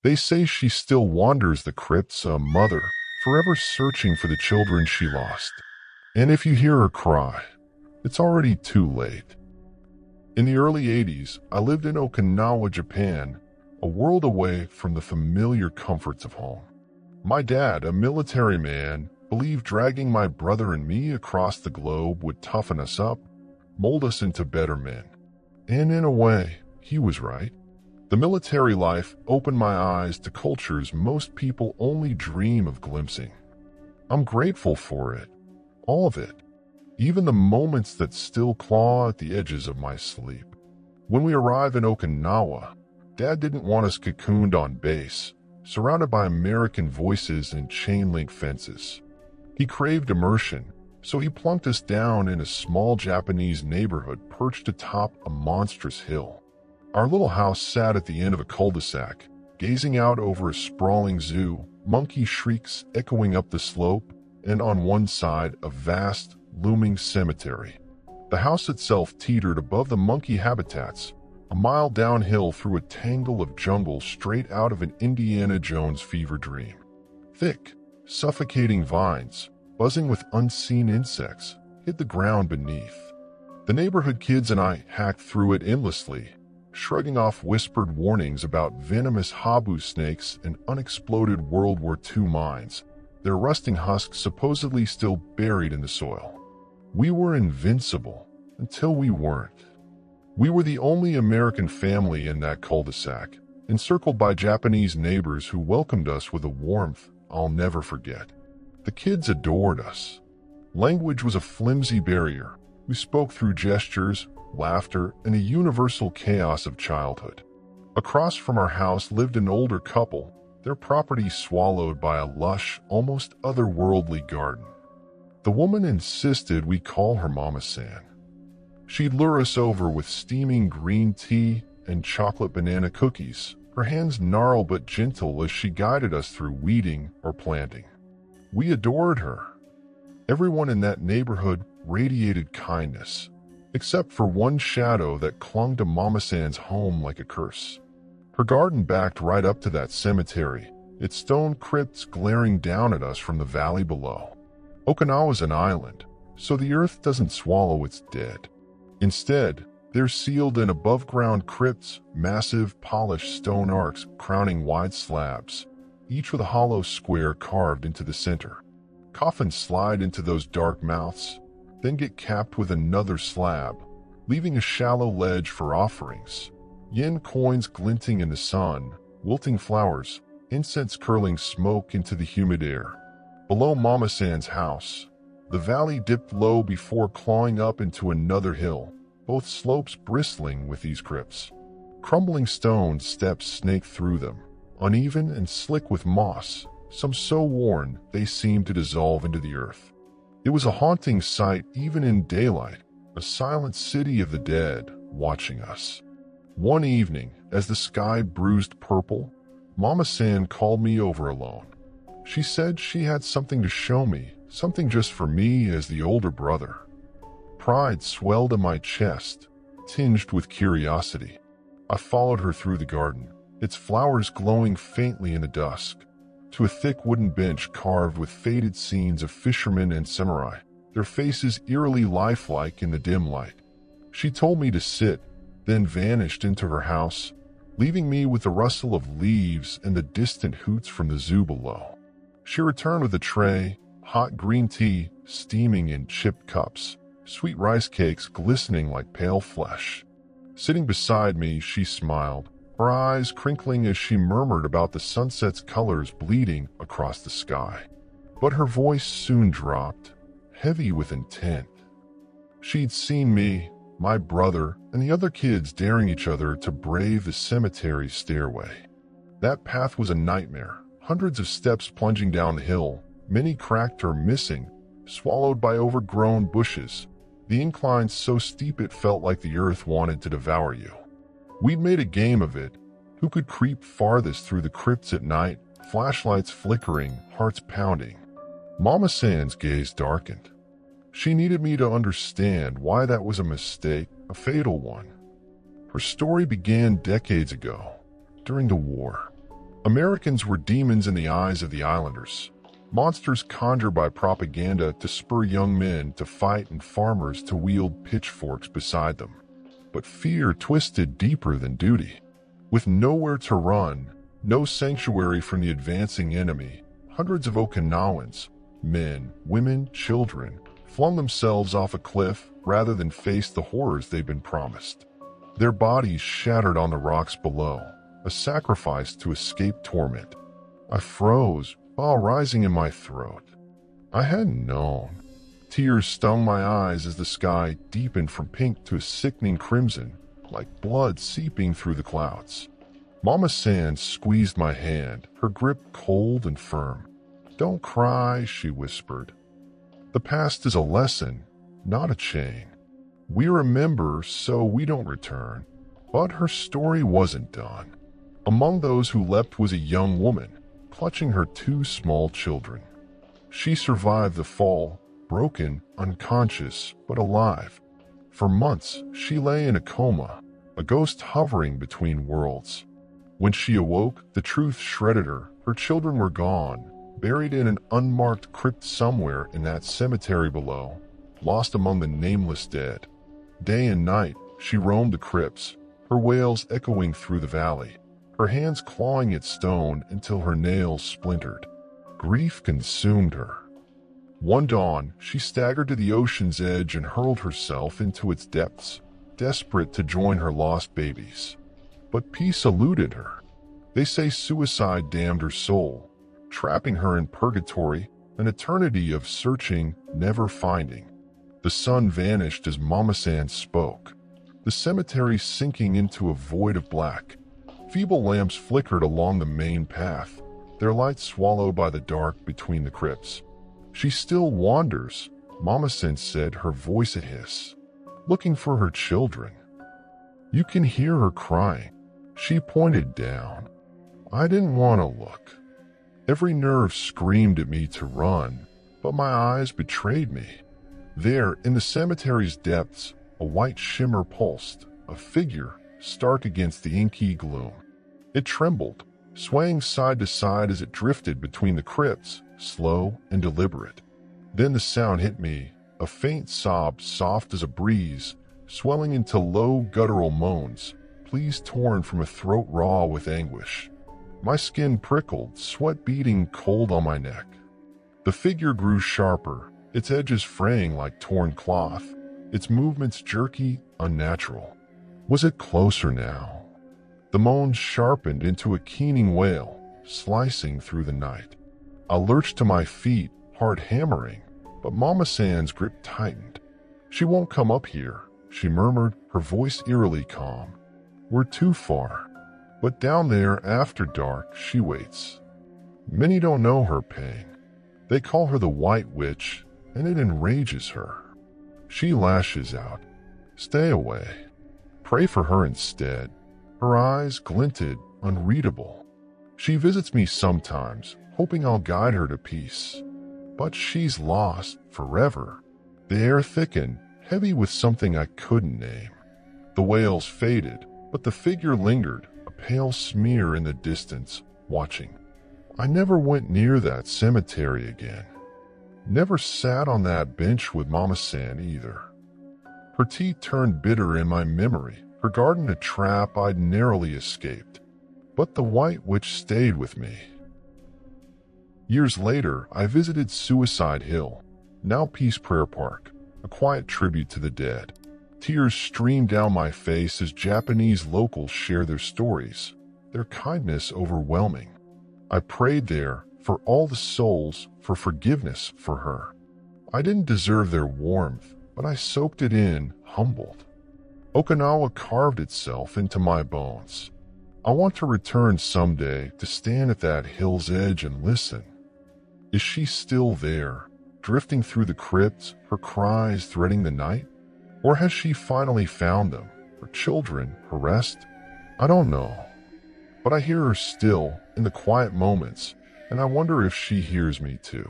They say she still wanders the crypts, a mother, forever searching for the children she lost. And if you hear her cry, it's already too late. In the early 80s, I lived in Okinawa, Japan, a world away from the familiar comforts of home. My dad, a military man, believed dragging my brother and me across the globe would toughen us up, mold us into better men. And in a way, he was right. The military life opened my eyes to cultures most people only dream of glimpsing. I'm grateful for it, all of it, even the moments that still claw at the edges of my sleep. When we arrived in Okinawa, Dad didn't want us cocooned on base, surrounded by American voices and chain-link fences. He craved immersion, so he plunked us down in a small Japanese neighborhood perched atop a monstrous hill. Our little house sat at the end of a cul-de-sac, gazing out over a sprawling zoo, monkey shrieks echoing up the slope, and on one side a vast, looming cemetery. The house itself teetered above the monkey habitats, a mile downhill through a tangle of jungle straight out of an Indiana Jones fever dream. Thick, suffocating vines, buzzing with unseen insects, hid the ground beneath. The neighborhood kids and I hacked through it endlessly, shrugging off whispered warnings about venomous habu snakes and unexploded World War II mines, their rusting husks supposedly still buried in the soil. We were invincible until we weren't. We were the only American family in that cul-de-sac, encircled by Japanese neighbors who welcomed us with a warmth I'll never forget. The kids adored us. Language was a flimsy barrier. We spoke through gestures, laughter, and a universal chaos of childhood. Across from our house lived an older couple, their property swallowed by a lush, almost otherworldly garden. The woman insisted we call her Mama-san. She'd lure us over with steaming green tea and chocolate banana cookies, her hands gnarled but gentle as she guided us through weeding or planting. We adored her. Everyone in that neighborhood radiated kindness, except for one shadow that clung to Mama-san's home like a curse. Her garden backed right up to that cemetery, its stone crypts glaring down at us from the valley below. Okinawa's an island, so the earth doesn't swallow its dead. Instead, they're sealed in above-ground crypts, massive, polished stone arcs crowning wide slabs, each with a hollow square carved into the center. Coffins slide into those dark mouths, then get capped with another slab, leaving a shallow ledge for offerings. Yen coins glinting in the sun, wilting flowers, incense curling smoke into the humid air. Below Mama-san's house, the valley dipped low before clawing up into another hill, both slopes bristling with these crypts. Crumbling stone steps snaked through them, uneven and slick with moss, some so worn they seemed to dissolve into the earth. It was a haunting sight even in daylight, a silent city of the dead watching us. One evening, as the sky bruised purple, Mama-san called me over alone. She said she had something to show me, something just for me as the older brother. Pride swelled in my chest, tinged with curiosity. I followed her through the garden, its flowers glowing faintly in the dusk, to a thick wooden bench carved with faded scenes of fishermen and samurai, their faces eerily lifelike in the dim light. She told me to sit, then vanished into her house, leaving me with the rustle of leaves and the distant hoots from the zoo below. She returned with a tray, hot green tea steaming in chipped cups, sweet rice cakes glistening like pale flesh. Sitting beside me, she smiled, her eyes crinkling as she murmured about the sunset's colors bleeding across the sky. But her voice soon dropped, heavy with intent. She'd seen me, my brother, and the other kids daring each other to brave the cemetery's stairway. That path was a nightmare, hundreds of steps plunging down the hill, many cracked or missing, swallowed by overgrown bushes, the incline so steep it felt like the earth wanted to devour you. We'd made a game of it, who could creep farthest through the crypts at night, flashlights flickering, hearts pounding. Mama-san's gaze darkened. She needed me to understand why that was a mistake, a fatal one. Her story began decades ago, during the war. Americans were demons in the eyes of the islanders, monsters conjured by propaganda to spur young men to fight and farmers to wield pitchforks beside them. But fear twisted deeper than duty. With nowhere to run, no sanctuary from the advancing enemy, hundreds of Okinawans, men, women, children, flung themselves off a cliff rather than face the horrors they'd been promised. Their bodies shattered on the rocks below, a sacrifice to escape torment. I froze, bile rising in my throat. I hadn't known. Tears stung my eyes as the sky deepened from pink to a sickening crimson, like blood seeping through the clouds. Mama San squeezed my hand, her grip cold and firm. "Don't cry," she whispered. "The past is a lesson, not a chain. We remember so we don't return." But her story wasn't done. Among those who leapt was a young woman, clutching her two small children. She survived the fall, broken, unconscious, but alive. For months, she lay in a coma, a ghost hovering between worlds. When she awoke, the truth shredded her. Her children were gone, buried in an unmarked crypt somewhere in that cemetery below, lost among the nameless dead. Day and night, she roamed the crypts, her wails echoing through the valley, her hands clawing at stone until her nails splintered. Grief consumed her. One dawn, she staggered to the ocean's edge and hurled herself into its depths, desperate to join her lost babies. But peace eluded her. They say suicide damned her soul, trapping her in purgatory, an eternity of searching, never finding. The sun vanished as Mama San spoke, the cemetery sinking into a void of black. Feeble lamps flickered along the main path, their light swallowed by the dark between the crypts. "She still wanders," Mama San said, her voice a hiss, "looking for her children. You can hear her crying." She pointed down. I didn't want to look. Every nerve screamed at me to run, but my eyes betrayed me. There, in the cemetery's depths, a white shimmer pulsed, a figure stark against the inky gloom. It trembled, swaying side to side as it drifted between the crypts, slow and deliberate. Then the sound hit me, a faint sob soft as a breeze, swelling into low guttural moans, pleas torn from a throat raw with anguish. My skin prickled, sweat beading cold on my neck. The figure grew sharper, its edges fraying like torn cloth, its movements jerky, unnatural. Was it closer now? The moans sharpened into a keening wail, slicing through the night. I lurched to my feet, heart hammering, but Mama San's grip tightened. "She won't come up here," she murmured, her voice eerily calm. "We're too far. But down there after dark, she waits." Many don't know her pain. They call her the White Witch, and it enrages her. She lashes out. "Stay away. Pray for her instead." Her eyes glinted, unreadable. She visits me sometimes, hoping I'll guide her to peace. But she's lost forever. The air thickened, heavy with something I couldn't name. The wails faded, but the figure lingered, a pale smear in the distance, watching. I never went near that cemetery again. Never sat on that bench with Mama San either. Her tea turned bitter in my memory, her garden a trap I'd narrowly escaped. But the White Witch stayed with me. Years later, I visited Suicide Hill, now Peace Prayer Park, a quiet tribute to the dead. Tears streamed down my face as Japanese locals share their stories, their kindness overwhelming. I prayed there for all the souls, for forgiveness for her. I didn't deserve their warmth, but I soaked it in, humbled. Okinawa carved itself into my bones. I want to return someday to stand at that hill's edge and listen. Is she still there, drifting through the crypts, her cries threading the night? Or has she finally found them, her children, her rest? I don't know. But I hear her still, in the quiet moments, and I wonder if she hears me too.